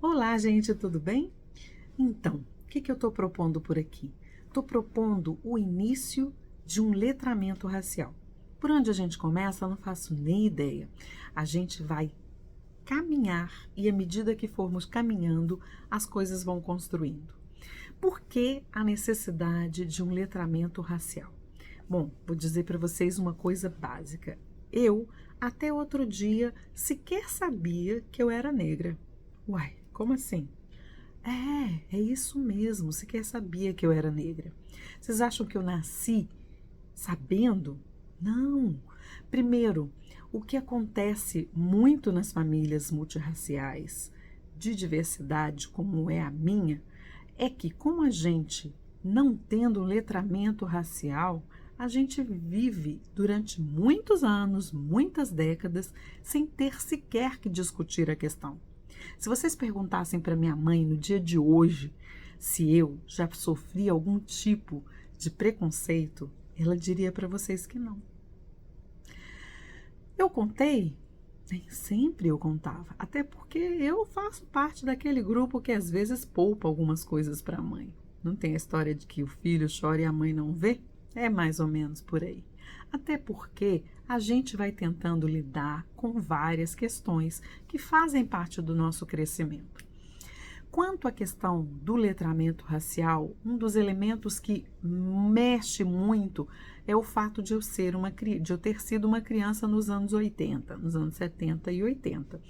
Olá, gente, tudo bem? Então, o que eu estou propondo por aqui? Estou propondo o início de um letramento racial. Por onde a gente começa, eu não faço nem ideia. A gente vai caminhar e, à medida que formos caminhando, as coisas vão construindo. Por que a necessidade de um letramento racial? Bom, vou dizer para vocês uma coisa básica. Eu, até outro dia, sequer sabia que eu era negra. Uai, como assim? É isso mesmo. Sequer sabia que eu era negra. Vocês acham que eu nasci sabendo? Não. Primeiro, o que acontece muito nas famílias multirraciais de diversidade, como é a minha, é que, com a gente não tendo um letramento racial, a gente vive durante muitos anos, muitas décadas, sem ter sequer que discutir a questão. Se vocês perguntassem para minha mãe no dia de hoje se eu já sofri algum tipo de preconceito, ela diria para vocês que não. Eu contei? Nem sempre eu contava, até porque eu faço parte daquele grupo que às vezes poupa algumas coisas para a mãe. Não tem a história de que o filho chora e a mãe não vê? É mais ou menos por aí. Até porque a gente vai tentando lidar com várias questões que fazem parte do nosso crescimento. Quanto à questão do letramento racial, um dos elementos que mexe muito é o fato de eu ter sido uma criança nos anos 80, nos anos 70 e 80.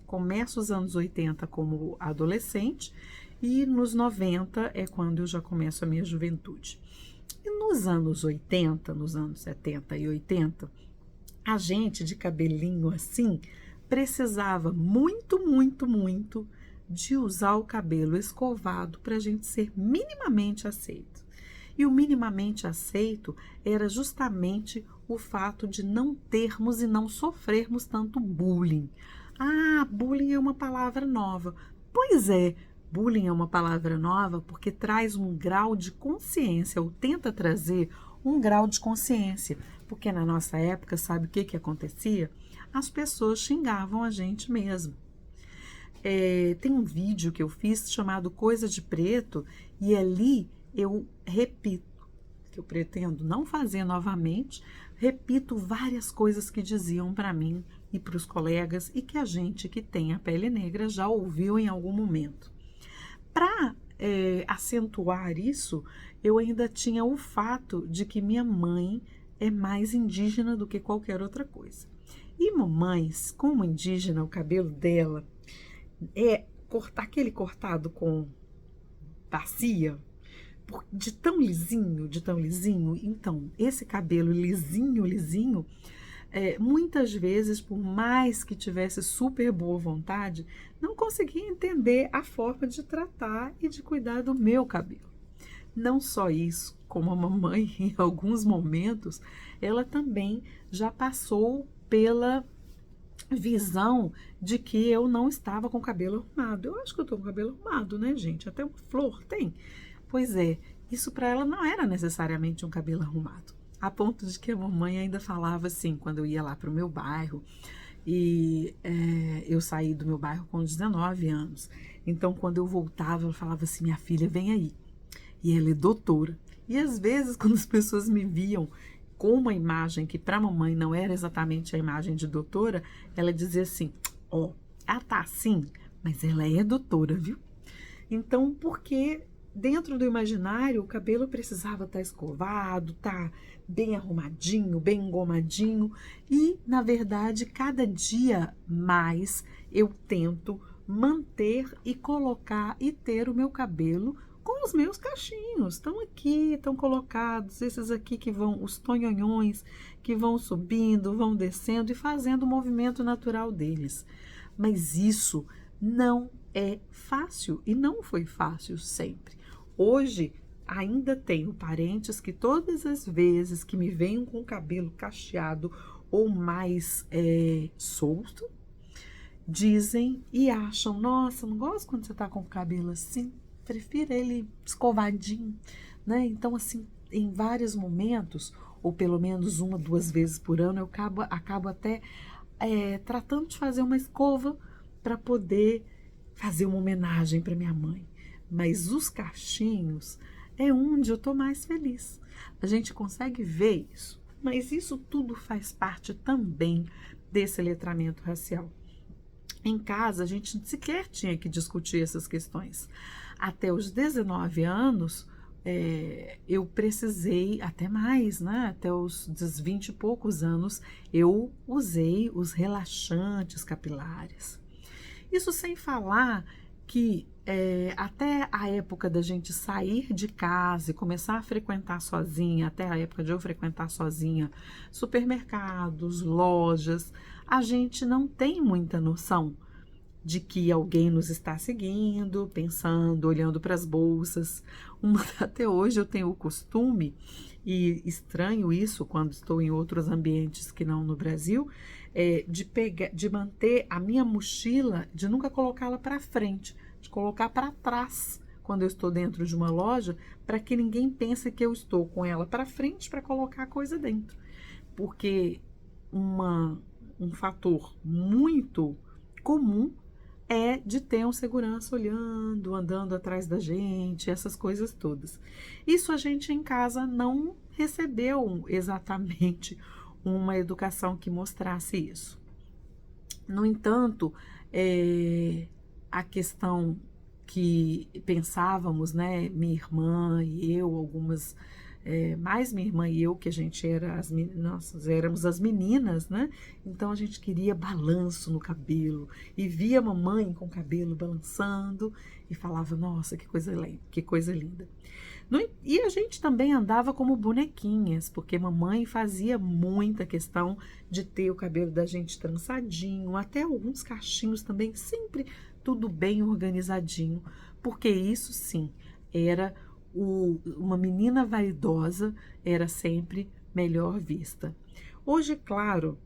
Começo os anos 80 como adolescente e nos 90 é quando eu já começo a minha juventude. E nos anos 80, nos anos 70 e 80, a gente de cabelinho assim precisava muito de usar o cabelo escovado para a gente ser minimamente aceito. E o minimamente aceito era justamente o fato de não termos e não sofrermos tanto bullying. Ah, bullying é uma palavra nova. Pois é, bullying é uma palavra nova porque traz um grau de consciência, ou tenta trazer um grau de consciência. Porque na nossa época, sabe o que acontecia? As pessoas xingavam a gente mesmo. Tem um vídeo que eu fiz chamado Coisa de Preto e ali eu repito, que eu pretendo não fazer novamente, repito várias coisas que diziam para mim e para os colegas e que a gente que tem a pele negra já ouviu em algum momento. Para acentuar isso, eu ainda tinha o fato de que minha mãe é mais indígena do que qualquer outra coisa. E mamães, como indígena, o cabelo dela é cortar aquele cortado com bacia, de tão lisinho. Então, esse cabelo lisinho, muitas vezes, por mais que tivesse super boa vontade, não conseguia entender a forma de tratar e de cuidar do meu cabelo. Não só isso, como a mamãe, em alguns momentos, ela também já passou pela visão de que eu não estava com o cabelo arrumado. Eu acho que eu estou com o cabelo arrumado, né, gente? Até uma flor tem. Pois é, isso para ela não era necessariamente um cabelo arrumado. A ponto de que a mamãe ainda falava assim, quando eu ia lá para o meu bairro, e eu saí do meu bairro com 19 anos. Então, quando eu voltava, ela falava assim: minha filha, vem aí. E ela é doutora. E às vezes, quando as pessoas me viam com uma imagem que para a mamãe não era exatamente a imagem de doutora, ela dizia assim: ó, ela tá assim, mas ela é doutora, viu? Então, porque dentro do imaginário o cabelo precisava estar escovado, estar bem arrumadinho, bem engomadinho, e na verdade, cada dia mais eu tento manter e colocar e ter o meu cabelo com os meus cachinhos. Estão aqui, estão colocados, esses aqui que vão, os tonhonhões que vão subindo, vão descendo e fazendo o movimento natural deles. Mas isso não é fácil e não foi fácil sempre. Hoje ainda tenho parentes que todas as vezes que me veem com o cabelo cacheado ou mais solto, dizem e acham: nossa, não gosto quando você está com o cabelo assim, prefiro ele escovadinho, né? Então, assim, em vários momentos, ou pelo menos uma, duas vezes por ano, eu acabo até tratando de fazer uma escova para poder fazer uma homenagem para minha mãe, mas os cachinhos é onde eu estou mais feliz. A gente consegue ver isso, mas isso tudo faz parte também desse letramento racial. Em casa, a gente sequer tinha que discutir essas questões. Até os 19 anos, eu precisei, até mais, né? Até os 20 e poucos anos, eu usei os relaxantes capilares. Isso sem falar que até a época da gente sair de casa e começar a frequentar sozinha, até a época de eu frequentar sozinha supermercados, lojas, a gente não tem muita noção de que alguém nos está seguindo, pensando, olhando para as bolsas. Até hoje eu tenho o costume, e estranho isso quando estou em outros ambientes que não no Brasil, de manter a minha mochila, de nunca colocá-la para frente, de colocar para trás quando eu estou dentro de uma loja, para que ninguém pense que eu estou com ela para frente para colocar a coisa dentro. Porque um fator muito comum é de ter um segurança olhando, andando atrás da gente, essas coisas todas. Isso a gente em casa não recebeu exatamente uma educação que mostrasse isso. No entanto, a questão que pensávamos, né, minha irmã e eu, algumas, mais minha irmã e eu, que a gente era nós éramos as meninas, né? Então a gente queria balanço no cabelo e via a mamãe com o cabelo balançando e falava, nossa, que coisa linda. E a gente também andava como bonequinhas, porque mamãe fazia muita questão de ter o cabelo da gente trançadinho, até alguns cachinhos também, sempre tudo bem organizadinho, porque isso sim era uma menina vaidosa, era sempre melhor vista. Hoje, claro,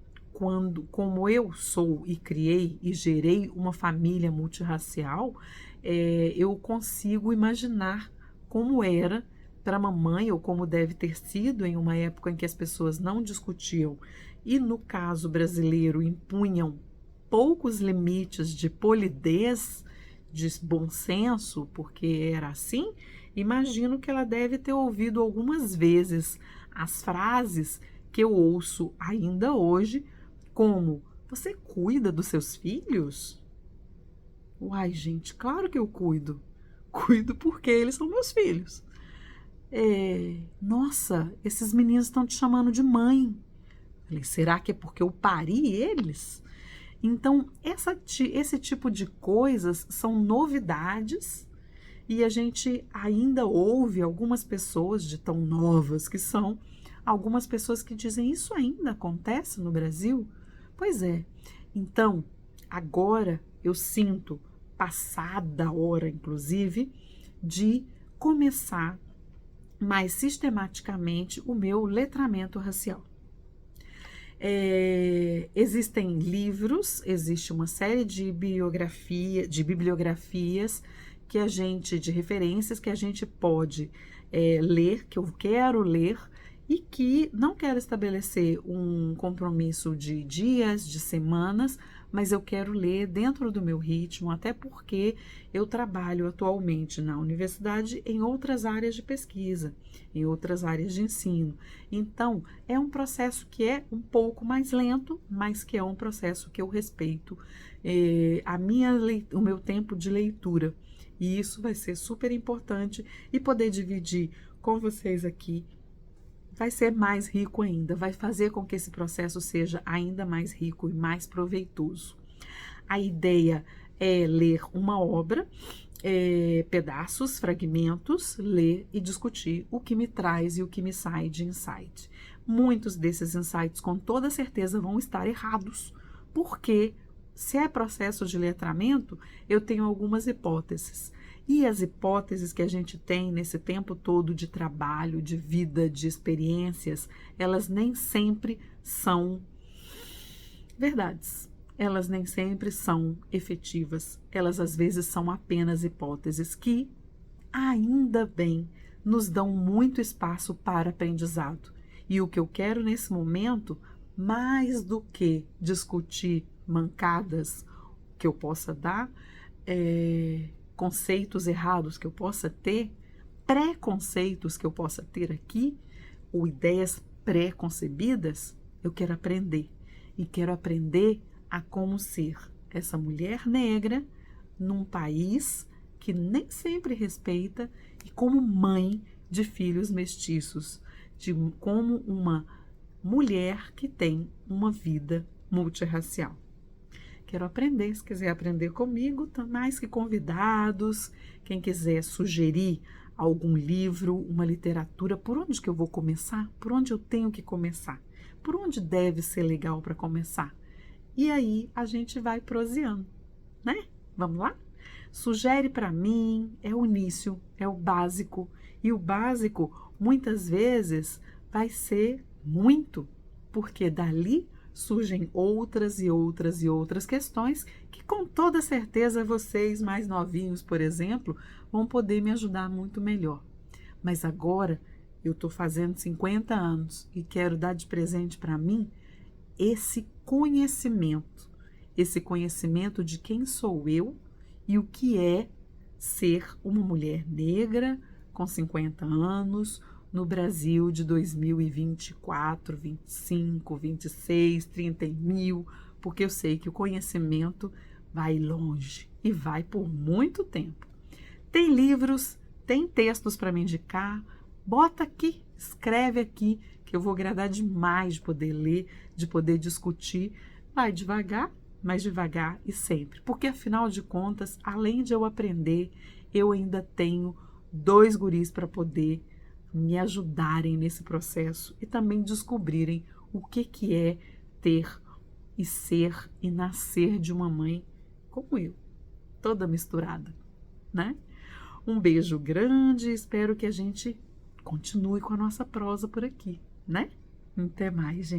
como eu sou e criei e gerei uma família multirracial, eu consigo imaginar como era para a mamãe, ou como deve ter sido em uma época em que as pessoas não discutiam e, no caso brasileiro, impunham poucos limites de polidez, de bom senso, porque era assim. Imagino que ela deve ter ouvido algumas vezes as frases que eu ouço ainda hoje, como: você cuida dos seus filhos? Uai, gente, claro que eu cuido. Cuido porque eles são meus filhos. Nossa, esses meninos estão te chamando de mãe. Falei, será que é porque eu pari eles? Então, esse tipo de coisas são novidades e a gente ainda ouve algumas pessoas de tão novas que são, algumas pessoas que dizem, isso ainda acontece no Brasil? Pois é. Então, agora eu sinto, passada a hora, inclusive, de começar mais sistematicamente o meu letramento racial. Existem livros, existe uma série de bibliografias que a gente, de referências que a gente pode ler, que eu quero ler, e que não quero estabelecer um compromisso de dias, de semanas, mas eu quero ler dentro do meu ritmo, até porque eu trabalho atualmente na universidade em outras áreas de pesquisa, em outras áreas de ensino. Então, é um processo que é um pouco mais lento, mas que é um processo que eu respeito o meu tempo de leitura. E isso vai ser super importante, e poder dividir com vocês aqui vai ser mais rico ainda, vai fazer com que esse processo seja ainda mais rico e mais proveitoso. A ideia é ler uma obra, pedaços, fragmentos, ler e discutir o que me traz e o que me sai de insight. Muitos desses insights, com toda certeza, vão estar errados, porque se é processo de letramento, eu tenho algumas hipóteses. E as hipóteses que a gente tem nesse tempo todo de trabalho, de vida, de experiências, elas nem sempre são verdades. Elas nem sempre são efetivas. Elas às vezes são apenas hipóteses que, ainda bem, nos dão muito espaço para aprendizado. E o que eu quero nesse momento, mais do que discutir mancadas que eu possa dar, conceitos errados que eu possa ter, preconceitos que eu possa ter aqui, ou ideias pré-concebidas, eu quero aprender. E quero aprender a como ser essa mulher negra num país que nem sempre respeita e como mãe de filhos mestiços, como uma mulher que tem uma vida multirracial. Quero aprender, se quiser aprender comigo, mais que convidados, quem quiser sugerir algum livro, uma literatura, por onde que eu vou começar? Por onde eu tenho que começar? Por onde deve ser legal para começar? E aí a gente vai proseando, né? Vamos lá? Sugere para mim, é o início, é o básico. E o básico, muitas vezes, vai ser muito, porque dali surgem outras e outras e outras questões que com toda certeza vocês mais novinhos, por exemplo, vão poder me ajudar muito melhor. Mas agora eu estou fazendo 50 anos e quero dar de presente para mim esse conhecimento de quem sou eu e o que é ser uma mulher negra com 50 anos, no Brasil de 2024, 25, 26, 30 mil, porque eu sei que o conhecimento vai longe e vai por muito tempo. Tem livros, tem textos para me indicar, bota aqui, escreve aqui, que eu vou agradar demais de poder ler, de poder discutir. Vai devagar, mas devagar e sempre, porque afinal de contas, além de eu aprender, eu ainda tenho 2 guris para poder me ajudarem nesse processo e também descobrirem o que é ter e ser e nascer de uma mãe como eu, toda misturada, né? Um beijo grande, espero que a gente continue com a nossa prosa por aqui, né? Até mais, gente.